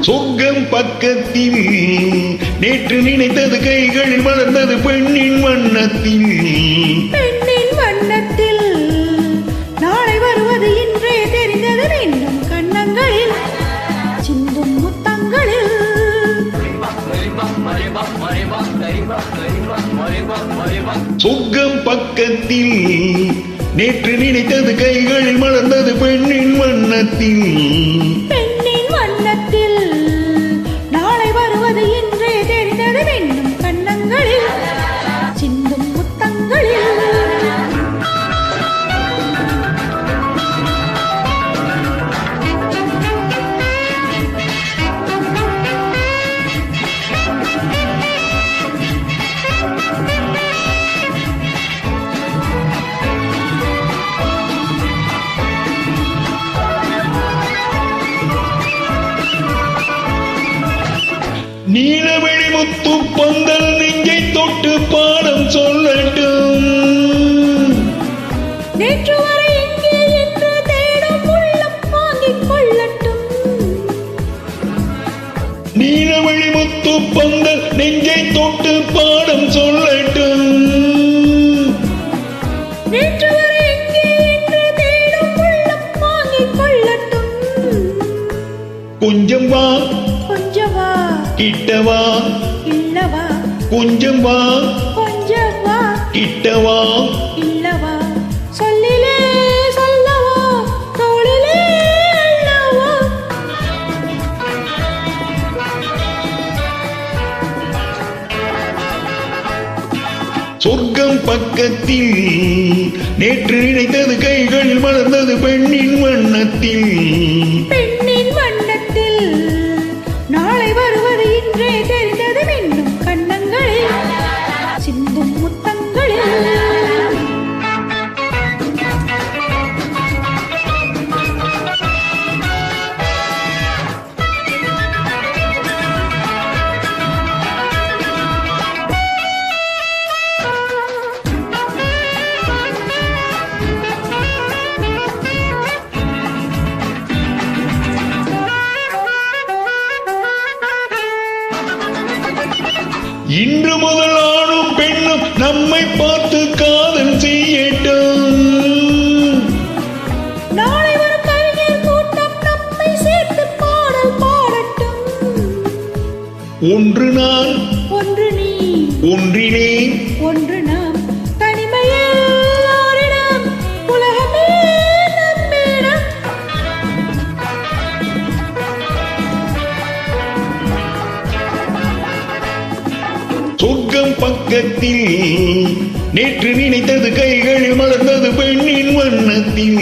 சொர்க்கம் பக்கத்தில் நேற்று நினைத்தது கைகளில் மலர்ந்தது பெண்ணின் வண்ணத்தில். பெண்ணின் வண்ணத்தில் நாளை வருவது இன்றே தெரிந்தது இன்னும் கண்ணங்களில் சிந்தும் முத்தங்களில். சொர்க்கம் பக்கத்தில் நேற்று நினைத்தது கைகளில் மலர்ந்தது பெண்ணின் வண்ணத்தில். பெண்ணின் வண்ணத்தில் நாளை வருவது இன்றே தெரிந்தது இன்னும் கண்ணங்களில் சிந்தும் முத்தங்களில். நீலவெளி முத்து பந்தல் நெஞ்சை தொட்டு பாடம் சொல்லட்டும். நேற்று வரை இங்கே என்று தேடும் உள்ளம் வாங்கிக் கொள்ளட்டும். நீலவெளி முத்து பந்தல் நெஞ்சை தொட்டு பாடம் சொல்லட்டும். நேற்று வரை இங்கே என்று தேடும் உள்ளம் வாங்கிக் கொள்ளட்டும். கொஞ்சம் வா கொஞ்சம் வா கிட்டவா இல்லவா, கொஞ்சம் வா கொஞ்சம் வா கிட்டவா. இல்லவா, சொல்லிலே சொல்லவா தோளிலே அள்ளவா. சொர்க்கம் பக்கத்தில் நேற்று நினைத்தது கைகளில் மலர்ந்தது பெண்ணின் வண்ணத்தில். பெண்ணின் வண்ணத்தில் நாளை வருவது இன்றே தெரிந்தது இன்னும் கண்ணங்களில் சிந்தும் முத்தங்களில். இன்று முதல் ஆணும் பெண்ணும் நம்மை பார்த்து காதல் செய்யட்டும். நாளை வரும் கவிஞர் கூட்டம் நம்மை சேர்த்து பாடல் பாடட்டும். ஒன்று நான் ஒன்று நீ ஒன்றினே ஒன்று நாம் தனிமையில் ஓரிடம் உலகமே நம்மிடம். சொர்க்கம் பக்கத்தில் நேற்று நினைத்தது கைகளில் மலர்ந்தது பெண்ணின் வண்ணத்தில்.